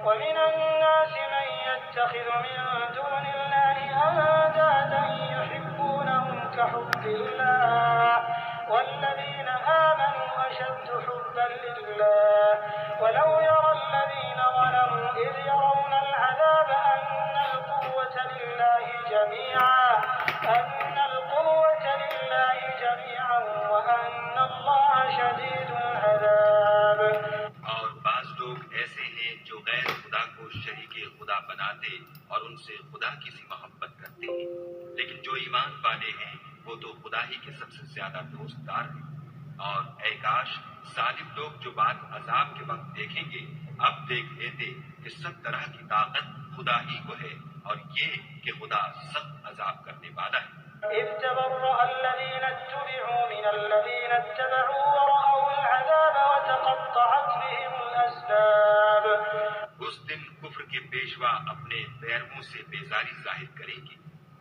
ومن الناس من يتخذ من دون الله أندادا يحبونهم كحب الله والذين آمنوا أشد حبا لله ولو يرى الذين ظلموا إذ يرون العذاب أن القوة لله جميعا وأن الله شديد العذاب. اور بعض لوگ ایسے ہیں جو غیر خدا کو شریک خدا بناتے اور ان سے خدا کی سی محبت کرتے ہیں، لیکن جو ایمان والے ہیں وہ تو خدا ہی کے سب سے زیادہ دوستدار ہیں. اور اے کاش ظالم لوگ جو بات عذاب کے وقت دیکھیں گے اب دیکھ لیتے کہ سب طرح کی طاقت خدا ہی کو ہے اور یہ کہ خدا سخت عذاب کرنے والا ہے. إذ تبرأ الذين اتبعوا من الذين اتبعوا ورأوا العذاب وتقطعت بهم الأسباب. اس دن کفر کے پیشوا اپنے پیرووں سے بیزاری ظاہر کریں گے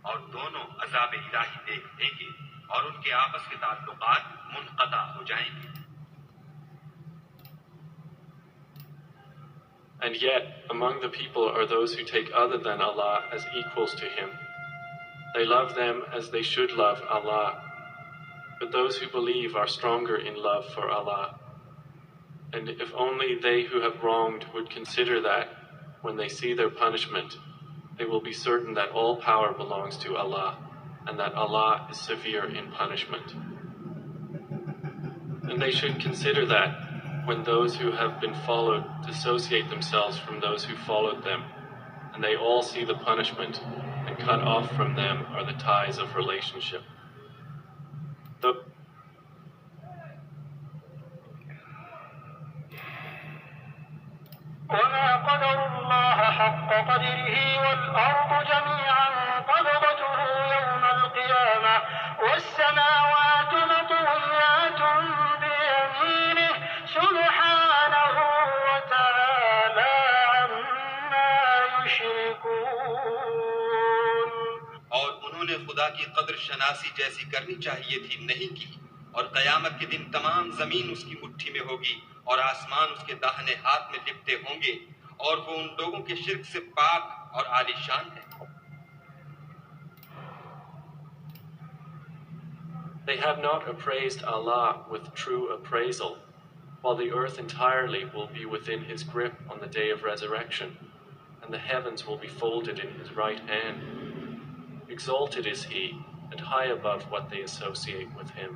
اور دونوں عذاب الہی دیکھ لیں گے اور ان کے آپس کے تعلقات منقطع ہو جائیں گے. And yet, among the people are those who take other than Allah as equals to Him. They love them as they should love Allah. But those who believe are stronger in love for Allah. And if only they who have wronged would consider that, when they see their punishment, they will be certain that all power belongs to Allah, and that Allah is severe in punishment. And they should consider that, when those who have been followed dissociate themselves from those who followed them, and they all see the punishment, and cut off from them are the ties of relationship. وما قدر الله حق قدره والأرض جميعا قبضته يوم القيامة والسماوات مطويات بيمينه سبحانه وتعالى عما يشركون. اور انہوں نے خدا کی قدر شناسی جیسی کرنی چاہیے تھی، نہیں کی. اور قیامت کے دن تمام زمین اس کی مٹھی میں ہوگی اور آسمان اس کے داہنے ہاتھ میں لپٹے ہوں گے، اور وہ ان لوگوں کے شرک سے پاک اور عالی شان ہے. They have not appraised Allah with true appraisal, while the earth entirely will be within His grip on the day of resurrection, and the heavens will be folded in His right hand. Exalted is He, and high above what they associate with Him.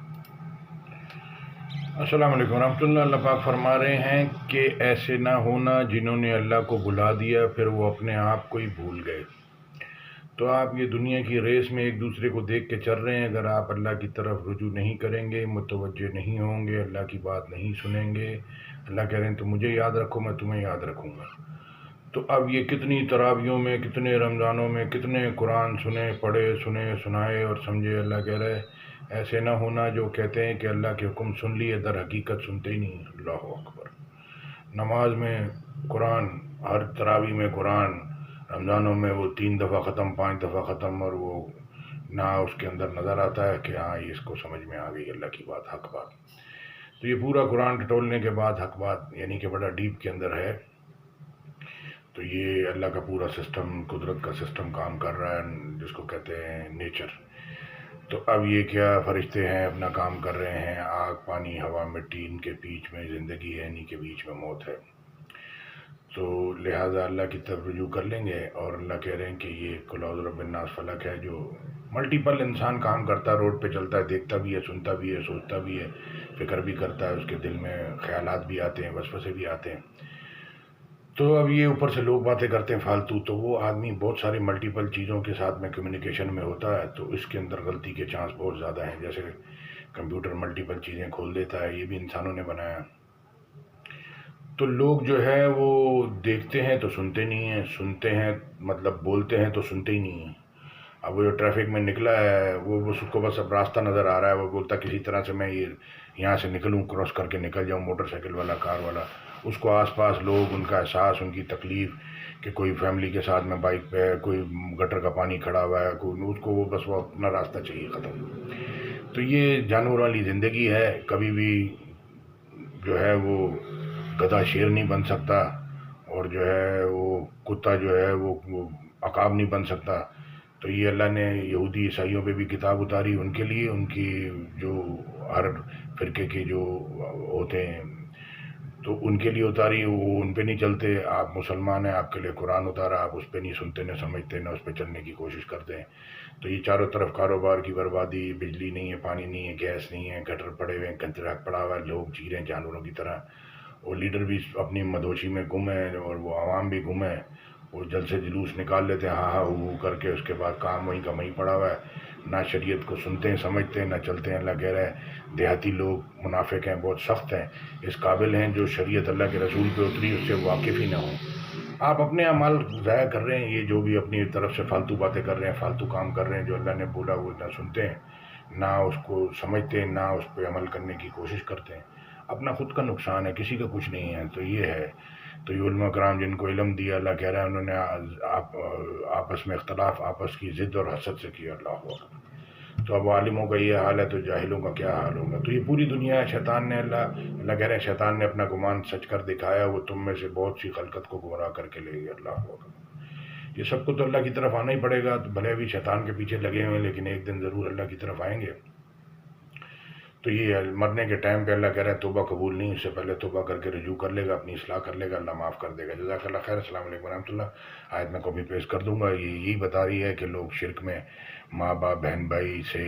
السلام علیکم ورحمۃ اللہ. اللہ پاک فرما رہے ہیں کہ ایسے نہ ہونا جنہوں نے اللہ کو بلا دیا پھر وہ اپنے آپ کو ہی بھول گئے. تو آپ یہ دنیا کی ریس میں ایک دوسرے کو دیکھ کے چل رہے ہیں. اگر آپ اللہ کی طرف رجوع نہیں کریں گے، متوجہ نہیں ہوں گے، اللہ کی بات نہیں سنیں گے، اللہ کہہ رہے ہیں تو مجھے یاد رکھو، میں تمہیں یاد رکھوں گا. تو اب یہ کتنی تراویحوں میں، کتنے رمضانوں میں، کتنے قرآن سنے، پڑھے، سنے، سنائے اور سمجھے. اللہ کہہ رہے ہیں ایسے نہ ہونا جو کہتے ہیں کہ اللہ کے حکم سن لیے، در حقیقت سنتے ہی نہیں. اللہ اکبر. نماز میں قرآن، ہر تراویح میں قرآن، رمضانوں میں وہ 3 دفعہ ختم، 5 دفعہ ختم، اور وہ نہ اس کے اندر نظر آتا ہے کہ ہاں یہ اس کو سمجھ میں آ گئی اللہ کی بات، حق بات. تو یہ پورا قرآن ٹٹولنے کے بعد حق بات یعنی کہ بڑا ڈیپ کے اندر ہے. تو یہ اللہ کا پورا سسٹم، قدرت کا سسٹم کام کر رہا ہے جس کو کہتے ہیں نیچر. تو اب یہ کیا فرشتے ہیں اپنا کام کر رہے ہیں. آگ، پانی، ہوا، مٹی، ان کے بیچ میں زندگی ہے، انہی کے بیچ میں موت ہے. تو لہٰذا اللہ کی طرف رجوع کر لیں گے. اور اللہ کہہ رہے ہیں کہ یہ قل اعوذ برب الناس فلک ہے جو ملٹیپل انسان کام کرتا ہے، روڈ پہ چلتا ہے، دیکھتا بھی ہے، سنتا بھی ہے، سوچتا بھی ہے، فکر بھی کرتا ہے، اس کے دل میں خیالات بھی آتے ہیں، وسوسے بھی آتے ہیں. تو اب یہ اوپر سے لوگ باتیں کرتے ہیں فالتو. تو وہ آدمی بہت ساری ملٹیپل چیزوں کے ساتھ میں کمیونیکیشن میں ہوتا ہے تو اس کے اندر غلطی کے چانس بہت زیادہ ہیں. جیسے کمپیوٹر ملٹیپل چیزیں کھول دیتا ہے، یہ بھی انسانوں نے بنایا. تو لوگ جو ہے وہ دیکھتے ہیں تو سنتے نہیں ہیں، سنتے ہیں مطلب بولتے ہیں تو سنتے ہی نہیں ہیں. اب وہ جو ٹریفک میں نکلا ہے وہ اس کو بس اب راستہ نظر آ رہا ہے، وہ بولتا کسی طرح سے میں یہ یہاں سے نکلوں، کراس کر کے نکل جاؤں، موٹر سائیکل والا، کار والا. اس کو آس پاس لوگ، ان کا احساس، ان کی تکلیف کہ کوئی فیملی کے ساتھ میں بائک پہ ہے، کوئی گٹر کا پانی کھڑا ہوا ہے، کوئی اس کو وہ بس وہ اپنا راستہ چاہیے، ختم. تو یہ جانوروں والی زندگی ہے. کبھی بھی جو ہے وہ گدھا شیر نہیں بن سکتا اور اور جو ہے وہ کتا جو ہے وہ عقاب نہیں بن سکتا. تو یہ اللہ نے یہودی عیسائیوں پہ بھی کتاب اتاری ان کے لیے، ان کی جو ہر فرقے کے جو ہوتے ہیں تو ان کے لیے اتاری، وہ ان پہ نہیں چلتے. آپ مسلمان ہیں، آپ کے لیے قرآن اتارا، آپ اس پہ نہیں سنتے، نہ سمجھتے، نہ اس پہ چلنے کی کوشش کرتے ہیں. تو یہ چاروں طرف کاروبار کی بربادی، بجلی نہیں ہے، پانی نہیں ہے، گیس نہیں ہے، گٹر پڑے ہوئے ہیں، کچرا پڑا ہوا ہے، لوگ جی رہے ہیں جانوروں کی طرح. اور لیڈر بھی اپنی مدہوشی میں گم ہیں اور وہ عوام بھی گم ہیں. وہ جلد سے جلوس نکال لیتے ہیں ہاں ہاں ہو کر کے، اس کے بعد کام وہیں کا وہیں پڑا ہوا ہے. نہ شریعت کو سنتے ہیں سمجھتے ہیں، نہ چلتے ہیں. اللہ کہہ رہا ہے دیہاتی لوگ منافق ہیں، بہت سخت ہیں، اس قابل ہیں جو شریعت اللہ کے رسول پہ اتری اس سے واقف ہی نہ ہوں. آپ اپنے اعمال ضائع کر رہے ہیں، یہ جو بھی اپنی طرف سے فالتو باتیں کر رہے ہیں، فالتو کام کر رہے ہیں. جو اللہ نے بولا وہ نہ سنتے ہیں، نہ اس کو سمجھتے ہیں، نہ اس پہ عمل کرنے کی کوشش کرتے ہیں. اپنا خود کا نقصان ہے، کسی کا کچھ نہیں ہے. تو یہ ہے. تو یہ علماء کرام جن کو علم دیا، اللہ کہہ رہا ہے انہوں نے آپس میں اختلاف، آپس کی ضد اور حسد سے کیا. اللہ اکبر. تو اب عالموں کا یہ حال ہے تو جاہلوں کا کیا حال ہوگا. تو یہ پوری دنیا ہے. شیطان نے اللہ کہہ رہے ہیں شیطان نے اپنا گمان سچ کر دکھایا، وہ تم میں سے بہت سی خلقت کو گمراہ کر کے لے گیا. اللہ اکبر. یہ سب کو تو اللہ کی طرف آنا ہی پڑے گا. تو بھلے بھی شیطان کے پیچھے لگے ہوئے ہیں لیکن ایک دن ضرور اللہ کی طرف آئیں گے. تو یہ مرنے کے ٹائم پہ اللہ کہہ رہے ہیں توبہ قبول نہیں، اس سے پہلے توبہ کر کے رجوع کر لے گا، اپنی اصلاح کر لے گا، اللہ معاف کر دے گا. جزاک اللہ خیر. السلام علیکم ورحمۃ اللہ. آیت میں کاپی پیسٹ کر دوں گا. یہ یہی بتا رہی ہے کہ لوگ شرک میں ماں باپ بہن بھائی سے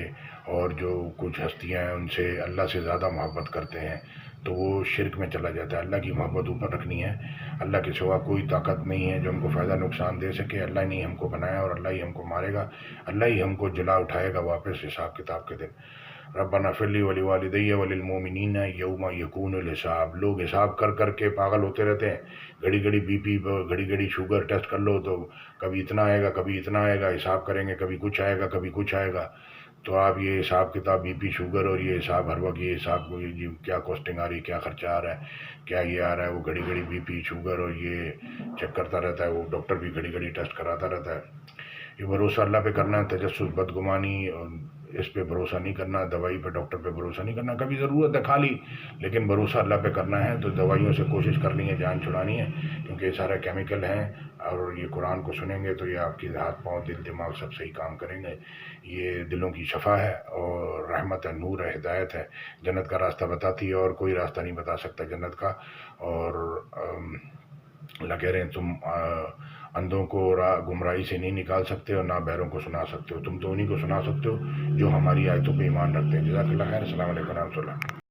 اور جو کچھ ہستیاں ہیں ان سے اللہ سے زیادہ محبت کرتے ہیں تو وہ شرک میں چلا جاتا ہے. اللہ کی محبت اوپر رکھنی ہے. اللہ کے سوا کوئی طاقت نہیں ہے جو ہم کو فائدہ نقصان دے سکے. اللہ نے ہم کو بنایا اور اللہ ہی ہم کو مارے گا، اللہ ہی ہم کو جلا اٹھائے گا واپس حساب کتاب کے دن. ربنا اغفر لی ولوالدی وللمؤمنین یوم یکون الحساب. لوگ حساب کر کر کے پاگل ہوتے رہتے ہیں. گھڑی گھڑی بی پی، گھڑی گھڑی شوگر ٹیسٹ کر لو تو کبھی اتنا آئے گا کبھی اتنا آئے گا. حساب کریں گے کبھی کچھ آئے گا کبھی کچھ آئے گا. تو آپ یہ حساب کتاب بی پی شوگر اور یہ حساب ہر وقت یہ حساب کو کیا کوسٹنگ آ رہی ہے، کیا خرچہ آ رہا ہے، کیا یہ آ رہا ہے. وہ گھڑی گھڑی بی پی شوگر اور یہ چیک کرتا رہتا ہے. وہ ڈاکٹر بھی گھڑی گھڑی ٹیسٹ کراتا رہتا ہے. یہ بھروسہ اللہ پہ کرنا ہے. تجسس، بدگمانی اور اس پہ بھروسہ نہیں کرنا. دوائی پہ ڈاکٹر پہ بھروسہ نہیں کرنا. کبھی ضرورت ہے کھا لی لیکن بھروسہ اللہ پہ کرنا ہے. تو دوائیوں سے کوشش کرنی ہے جان چھڑانی ہے کیونکہ یہ سارے کیمیکل ہیں. اور یہ قرآن کو سنیں گے تو یہ آپ کی ہاتھ پاؤں دل دماغ سب صحیح کام کریں گے. یہ دلوں کی شفا ہے اور رحمت ہے، نور ہے، ہدایت ہے. جنت کا راستہ بتاتی ہے اور کوئی راستہ نہیں بتا سکتا جنت کا. اور اللہ کہہ رہے ہیں تم اندھوں کو گمراہی سے نہیں نکال سکتے اور نہ بہروں کو سنا سکتے ہو. تم تو انہیں کو سنا سکتے ہو جو ہماری آیتوں پہ ایمان رکھتے ہیں. جزاک اللہ خیر. السلام علیکم ورحمۃ اللہ.